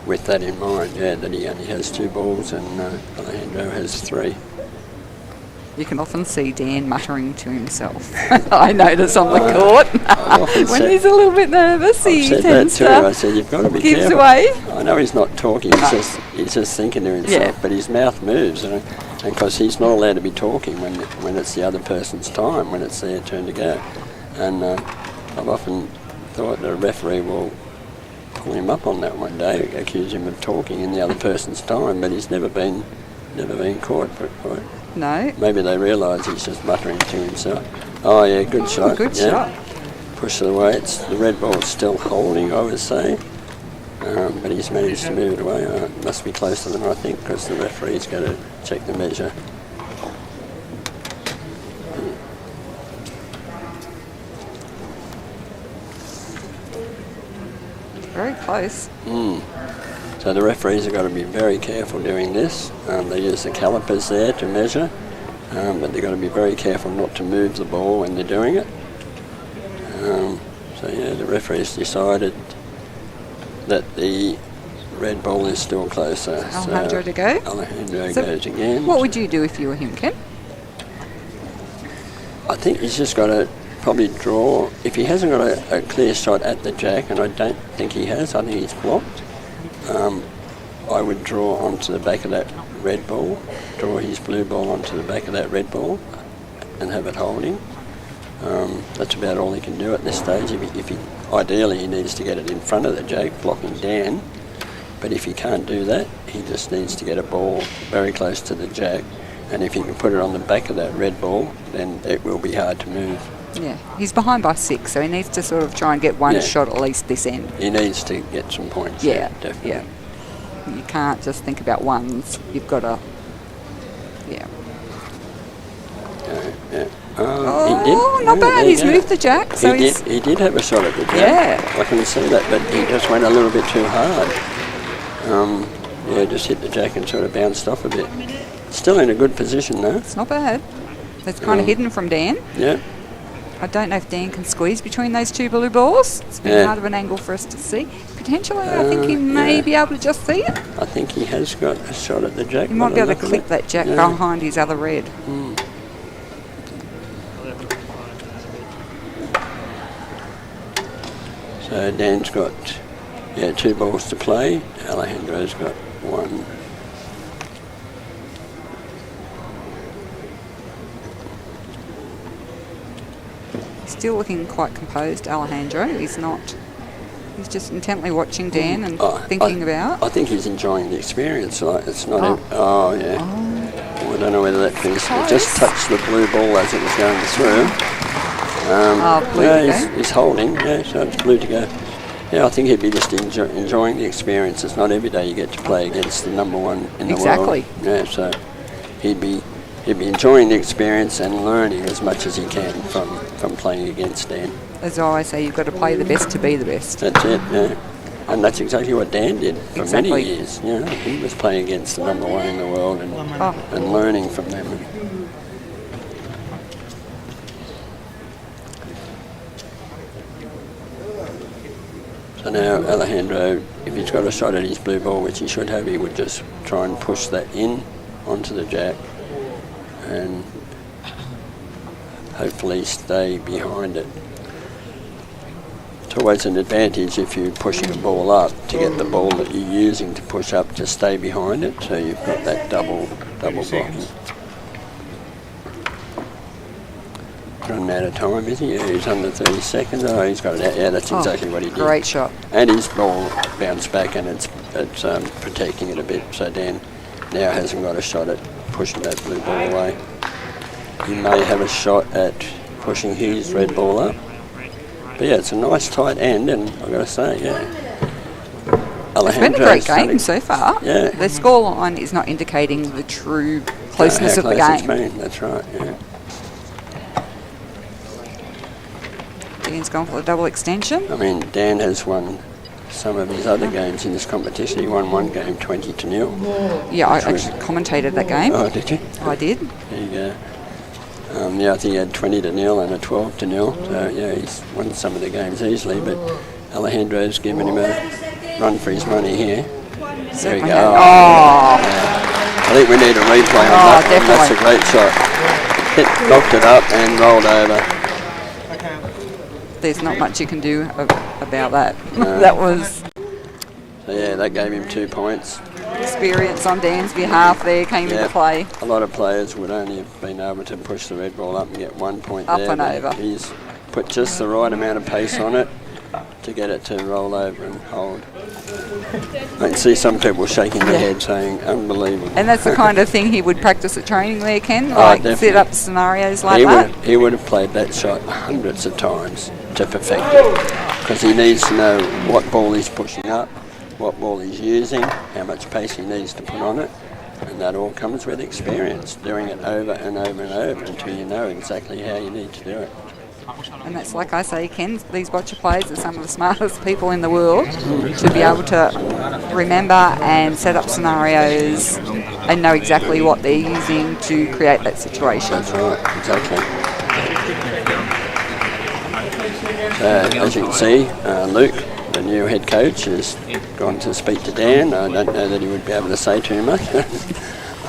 With that in mind, yeah, that he only has 2 balls and Alejandro has 3. You can often see Dan muttering to himself. I notice on the court when he's a little bit nervous, he I've said that tends too. to I said you've got to be gives careful. away. I know he's not talking. He's just thinking to himself. Yeah. But his mouth moves, and because he's not allowed to be talking when it's the other person's time, when it's their turn to go. And I've often thought that a referee will pull him up on that one day, accuse him of talking in the other person's time, but he's never been caught for it. No. Maybe they realise he's just muttering to himself. Oh yeah, good shot. Good yeah. shot. Push it away. The red ball's still holding, I would say, but he's managed to move it away. It must be closer than I think, because the referee's going to check the measure. Very close. So the referees have got to be very careful doing this. They use the calipers there to measure, but they've got to be very careful not to move the ball when they're doing it. So yeah, the referees decided that the red ball is still closer. Alejandro to go. Alejandro So goes again. What would you do if you were him, Ken? I think he's just got to probably draw. If he hasn't got a clear shot at the jack, and I don't think he has, I think he's blocked. I would draw onto the back of that red ball, draw his blue ball onto the back of that red ball and have it holding. That's about all he can do at this stage. Ideally he needs to get it in front of the jack, blocking Dan, but if he can't do that, he just needs to get a ball very close to the jack, and if he can put it on the back of that red ball, then it will be hard to move. Yeah, he's behind by 6, so he needs to sort of try and get one shot at least this end. He needs to get some points. Yeah, definitely. yeah. You can't just think about ones. You've got to, yeah. Yeah. Oh, not bad. He's moved the jack, so He did have a shot at the jack. Yeah. I can see that, but he just went a little bit too hard. Just hit the jack and sort of bounced off a bit. Still in a good position though. It's not bad. It's kind of hidden from Dan. Yeah. I don't know if Dan can squeeze between those 2 blue balls. It's been hard of an angle for us to see. Potentially, I think he may be able to just see it. I think he has got a shot at the jack. He might be able to clip that jack behind his other red. So Dan's got 2 balls to play. Alejandro's got 1. Still looking quite composed, Alejandro. He's not. He's just intently watching Dan and thinking about. I think he's enjoying the experience. Like it's not. don't know whether that finished. It just touched the blue ball as it was going through. Blue to go. He's holding. Yeah, so it's blue to go. Yeah, I think he'd be just enjoying the experience. It's not every day you get to play against the number one in the world. Exactly. Yeah, so he'd be enjoying the experience and learning as much as he can from playing against Dan. As I always say, you've got to play the best to be the best. That's it, yeah. And that's exactly what Dan did for Exactly. many years. You know, he was playing against the number one in the world and learning from them. So now Alejandro, if he's got a shot at his blue ball, which he should have, he would just try and push that in onto the jack and hopefully stay behind it. It's always an advantage if you're pushing a ball up to get the ball that you're using to push up to stay behind it, so you've got that double blocking. Running out of time, is he? Yeah, he's under 30 seconds. Oh, he's got it out. Yeah, that's exactly what he did. Great shot. And his ball bounced back and it's protecting it a bit, so Dan now hasn't got a shot at pushing that blue ball away. He may have a shot at pushing his red ball up. But yeah, it's a nice tight end, and I've got to say, yeah. It's been a great game so far. Yeah. The scoreline is not indicating the true closeness of the game. Been. That's right, yeah. Dan's gone for the double extension. I mean, Dan has won some of his other games in this competition. He won one game 20-0. Yeah, I actually commentated that game. Oh, did you? I did. There you go. Yeah, I think he had 20-0 and a 12-0. So yeah, he's won some of the games easily. But Alejandro's given him a run for his money here. There we go. Oh. Yeah. I think we need a replay on that one. That's a great shot. Knocked it up and rolled over. There's not much you can do about that. That was So yeah, that gave him 2 points. experience on Dan's behalf there came into play. A lot of players would only have been able to push the red ball up and get 1 point Up there. and over. He's put just the right amount of pace on it to get it to roll over and hold. I can see some people shaking their head saying, unbelievable. And that's the kind of thing he would practice at training there, Ken? Like Like set up scenarios like that? He would have played that shot hundreds of times to perfect it, because he needs to know what ball he's pushing up, what ball he's using, how much pace he needs to put on it, and that all comes with experience, doing it over and over and over until you know exactly how you need to do it. And that's like I say, Ken, these boccia players are some of the smartest people in the world to be able to remember and set up scenarios and know exactly what they're using to create that situation. That's right, exactly. As you can see, Luke, the new head coach, has gone to speak to Dan. I don't know that he would be able to say too much.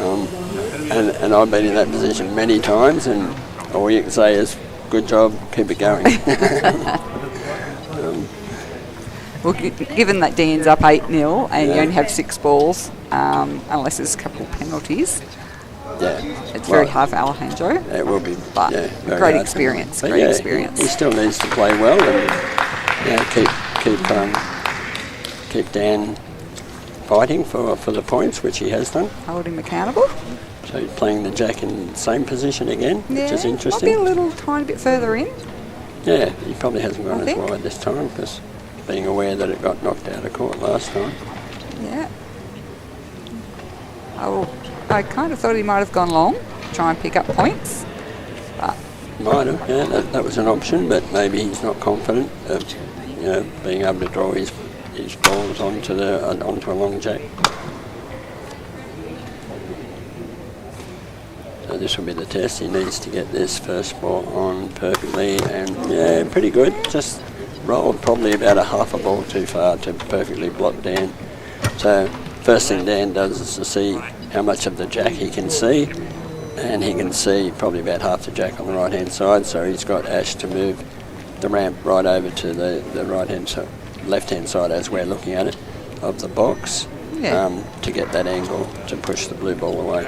and I've been in that position many times, and all you can say is, good job, keep it going. Well, given that Dan's up 8-0 and you only have 6 balls, unless there's a couple of penalties, it's very hard for Alejandro. It will be, but very great hard. experience. But Great experience. He still needs to play well and keep Dan fighting for the points, which he has done. Hold him accountable. So he's playing the jack in the same position again, which is interesting. Might be a little tiny bit further in. Yeah, he probably hasn't gone as wide this time, because being aware that it got knocked out of court last time. Yeah. I kind of thought he might have gone long, try and pick up points. But might have, yeah, that was an option, but maybe he's not confident of being able to draw his balls onto a long jack. So this will be the test. He needs to get this first ball on perfectly, and yeah, pretty good. Just rolled probably about a half a ball too far to perfectly block Dan. So first thing Dan does is to see how much of the jack he can see, and he can see probably about half the jack on the right hand side, so he's got Ash to move the ramp right over to the right hand side, left hand side as we're looking at it, of the box. To get that angle to push the blue ball away.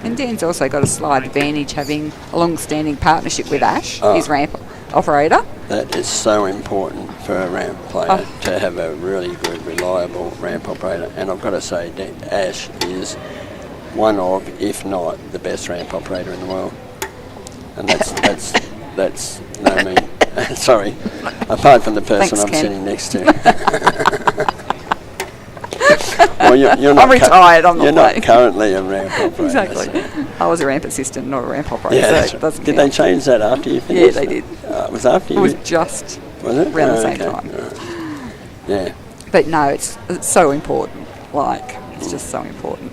And Dan's also got a slight advantage having a long-standing partnership with Ash, his ramp operator. That is so important for a ramp player to have a really good, reliable ramp operator. And I've got to say, Ash is one of, if not, the best ramp operator in the world. And that's no mean. Sorry, apart from the person Thanks, I'm Ken. sitting next to. Well, you're not I'm retired. I'm you're not not currently a ramp operator. Exactly. So. I was a ramp assistant, not a ramp operator. Yeah, so that's it right. doesn't Did count. they change that after you finished? Yeah, they did. It was after It you. was just Was it? around the same Okay. time. Right. Yeah. But no, it's so important. Like, it's just so important.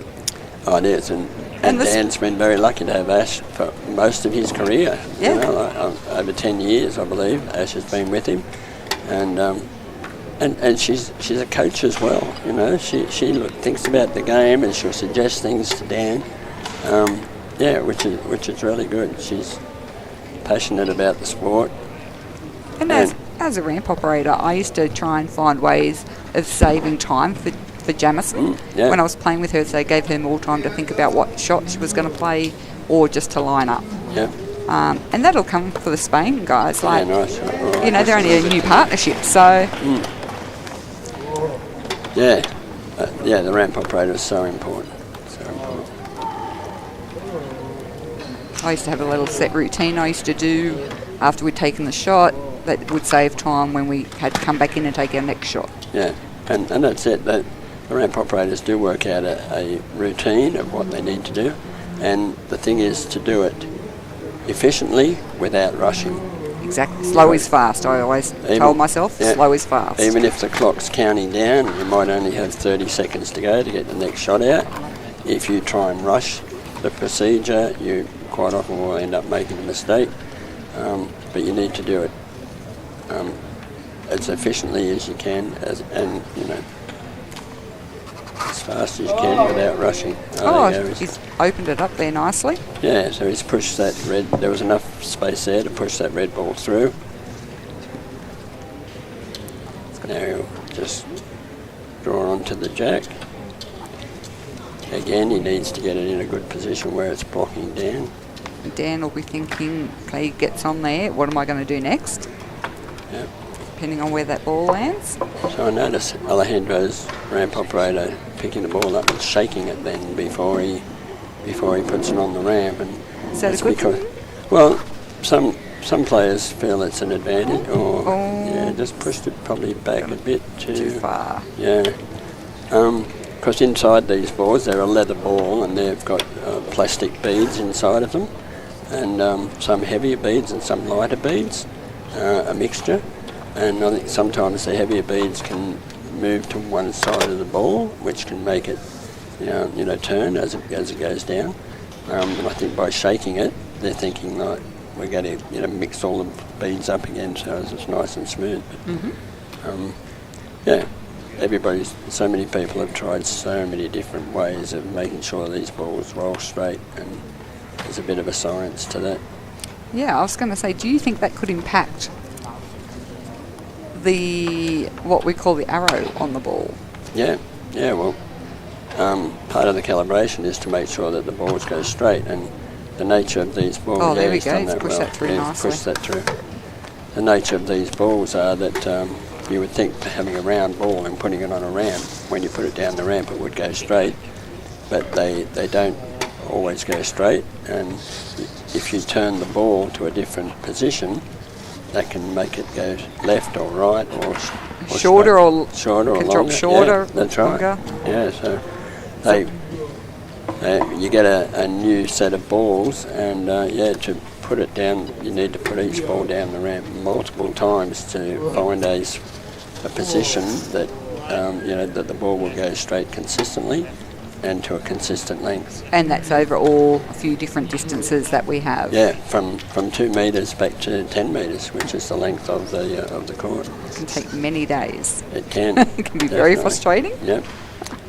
Oh, it is, and this- Dan's been very lucky to have Ash for most of his career. Yeah. You know, over 10 years, I believe, Ash has been with him, and she's a coach as well. You know, she thinks about the game and she'll suggest things to Dan. Which is really good. She's passionate about the sport. And as a ramp operator, I used to try and find ways of saving time for Jamison. Yeah. When I was playing with her, so I gave her more time to think about what shot she was going to play or just to line up. Yeah. And that'll come for the Spain guys. Like, Nice. Right. you know, they're only a new partnership, so Yeah. The ramp operator is so important. So important. I used to have a little set routine I used to do after we'd taken the shot that would save time when we had to come back in and take our next shot. Yeah, and that's it. The ramp operators do work out a routine of what they need to do, and the thing is to do it efficiently without rushing. Exactly. Slow is fast, I always told myself. Yeah. Slow is fast. Even if the clock's counting down, you might only have 30 seconds to go to get the next shot out. If you try and rush the procedure, you quite often will end up making a mistake. But you need to do it as efficiently as you can, and as fast as you can without rushing. He's opened it up there nicely. Yeah, so he's pushed that red. There was enough space there to push that red ball through. Now he'll just draw onto the jack. Again, he needs to get it in a good position where it's blocking down. Dan will be thinking, okay, he gets on there, what am I going to do next? Yeah. Depending on where that ball lands. So I notice Alejandro's ramp operator picking the ball up and shaking it then before he puts it on the ramp. And Is that a that's good because, thing? well, some players feel it's an advantage, or just pushed it probably back a bit Too far. Yeah. Because inside these balls, they're a leather ball and they've got plastic beads inside of them, and some heavier beads and some lighter beads, a mixture. And I think sometimes the heavier beads can move to one side of the ball, which can make it, turn as it goes down. And I think by shaking it, they're thinking like we're going to, mix all the beads up again so it's nice and smooth. But, so many people have tried so many different ways of making sure these balls roll straight, and there's a bit of a science to that. Yeah, I was going to say, do you think that could impact what we call the arrow on the ball? Well, part of the calibration is to make sure that the balls go straight, and the nature of these balls... Oh, there we go, it's pushed that through nicely. Pushed that through. The nature of these balls are that you would think having a round ball and putting it on a ramp, when you put it down the ramp it would go straight, but they don't always go straight, and if you turn the ball to a different position, that can make it go left or right or shorter or longer. Drop shorter, yeah, that's right. longer. Yeah, so you get a new set of balls, and to put it down, you need to put each ball down the ramp multiple times to find a position that that the ball will go straight consistently and to a consistent length. And that's over all a few different distances that we have. Yeah, from 2 metres back to 10 metres, which is the length of the court. It can take many days. It can. It can be very frustrating. Yep.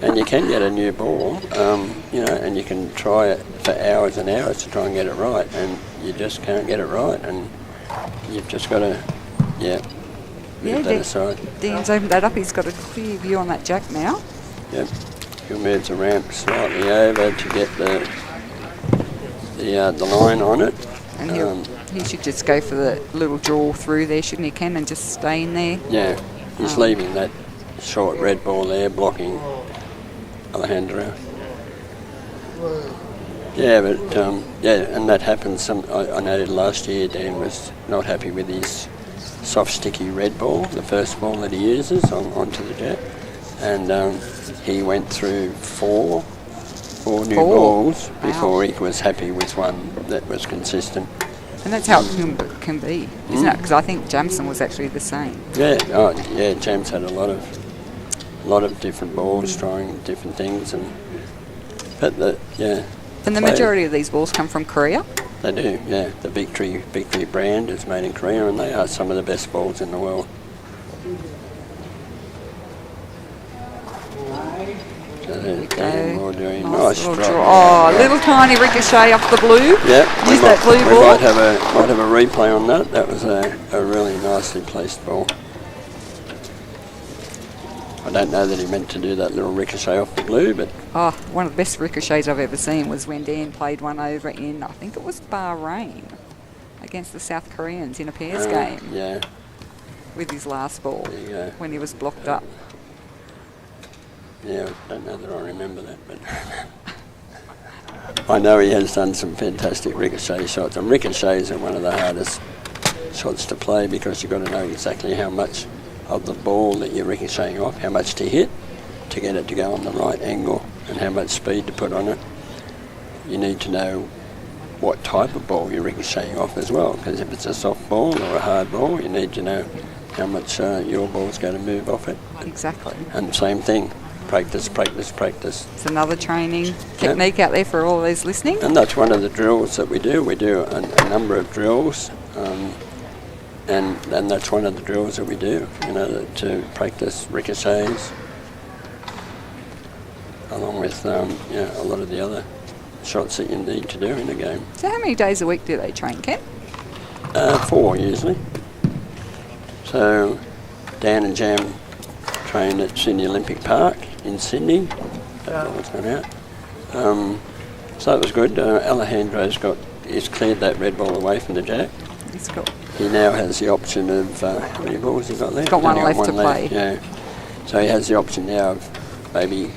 And you can get a new ball, and you can try it for hours and hours to try and get it right, and you just can't get it right, and you've just got to, move that aside. Dan's opened that up. He's got a clear view on that jack now. Yep. He'll move the ramp slightly over to get the line on it. And he should just go for the little draw through there, shouldn't he, Ken, and just stay in there? Yeah, he's leaving that short red ball there, blocking Alejandro. Yeah, but and that happens. I noted last year Dan was not happy with his soft, sticky red ball, the first ball that he uses onto the jet, and he went through four new balls before he was happy with one that was consistent. And that's how it can be, isn't it? Because I think Jamson was actually the same. Yeah, Jams had a lot of different balls trying different things, and the majority of these balls come from Korea. They do, yeah. The Victory brand is made in Korea, and they are some of the best balls in the world. So doing nice little draw. little tiny ricochet off the blue. Yeah, use that blue we ball. might have a replay on that. That was a really nicely placed ball. I don't know that he meant to do that little ricochet off the blue, but... one of the best ricochets I've ever seen was when Dan played one over in, I think it was Bahrain, against the South Koreans in a pairs game. Yeah. With his last ball, There you go. when he was blocked up. Yeah, I don't know that I remember that, but... I know he has done some fantastic ricochet shots, and ricochets are one of the hardest shots to play because you've got to know exactly how much of the ball that you're ricocheting off, how much to hit to get it to go on the right angle, and how much speed to put on it. You need to know what type of ball you're ricocheting off as well, because if it's a soft ball or a hard ball, you need to know how much your ball's going to move off it. Exactly. And same thing, practice. It's another training technique out there for all those listening. And that's one of the drills that we do. We do a number of drills. And that's one of the drills that we do, to practice ricochets, along with a lot of the other shots that you need to do in a game. So how many days a week do they train, Ken? 4 usually. So Dan and Jam train at Sydney Olympic Park in Sydney. That ball's gone out. So that was good. Alejandro's cleared that red ball away from the jack. He's got. He now has the option of, how many balls he got there? He's got one left to play. Yeah. So he has the option now of maybe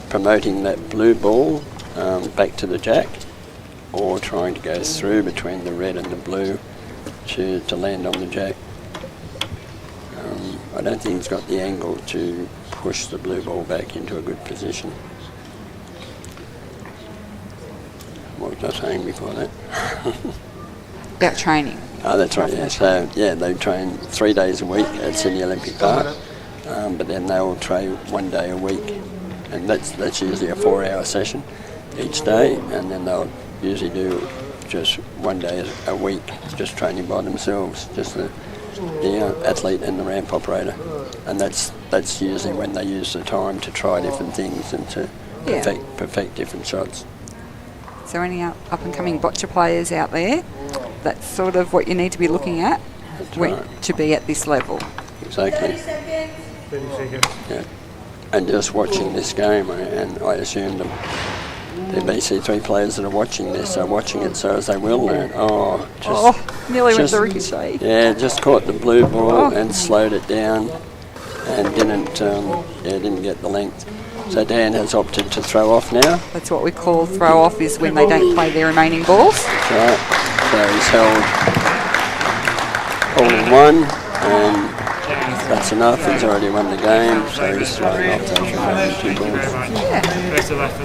promoting that blue ball back to the jack, or trying to go through between the red and the blue to land on the jack. I don't think he's got the angle to push the blue ball back into a good position. What was I saying before that? About training. Oh, that's right, yeah. So, they train 3 days a week at Sydney Olympic Park, but then they will train 1 day a week, and that's usually a 4-hour session each day, and then they'll usually do just 1 day a week, just training by themselves, just the athlete and the ramp operator, and that's usually when they use the time to try different things and to perfect different shots. So any up-and-coming boccia players out there, that's sort of what you need to be looking at to be at this level. Exactly. 30 seconds. Yeah. And just watching this game, and I assume the BC3 players that are watching this are watching it so as they will learn. Nearly went the ricochet. Yeah, just caught the blue ball and slowed it down, and didn't get the length. So Dan has opted to throw off now. That's what we call throw off, is when they don't play their remaining balls. That's right. So he's held all in one, and that's enough. He's already won the game, so he's throwing off those remaining 2 balls. Yeah.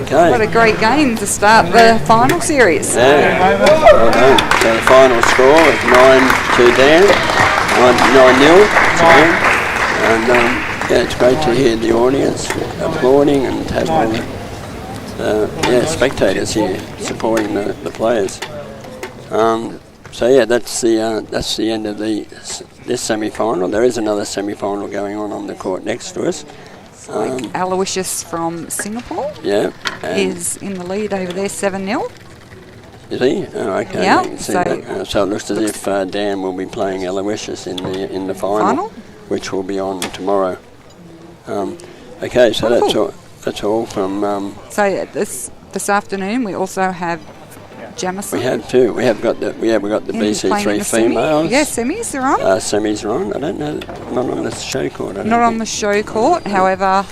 Okay. What a great game to start the final series. Yeah. Well done. So the final score is 9-2 Dan, 9-0 to Dan. And it's great to hear the audience applauding and have all the spectators here supporting the players. That's the end of this semi-final. There is another semi-final going on the court next to us. Aloysius from Singapore is in the lead over there, 7-0. Is he? Oh, okay. Yeah. So it looks as if Dan will be playing Aloysius in the final, which will be on tomorrow. Okay, so that's all from. So this afternoon we also have Jamison. We have two. We got the BC3 females. Yeah, semis are on. Semis are on. I don't know. Not on the show court. Not on the show court. However,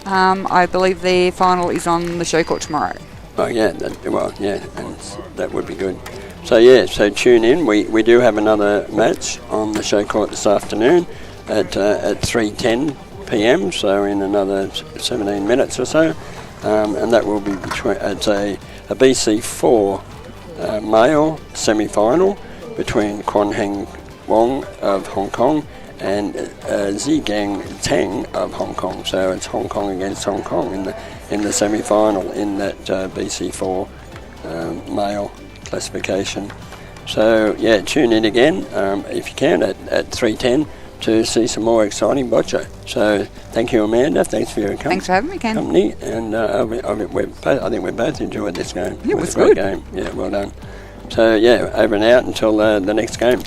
I believe their final is on the show court tomorrow. Oh yeah, and that would be good. So tune in. We do have another match on the show court this afternoon at 3:10 p.m. So in another 17 minutes or so, and that will be between it's a BC4 male semi-final between Quan Heng Wong of Hong Kong and Zigang Tang of Hong Kong. So it's Hong Kong against Hong Kong in the semi-final in that BC4 male classification. So yeah, tune in again if you can at 3:10 to see some more exciting bocce. So thank you, Amanda. Thanks for your Thanks for having me, Ken. company. And I think we both enjoyed this game. Yeah, it was a great good. game. Yeah, well done. So yeah, over and out until the next game.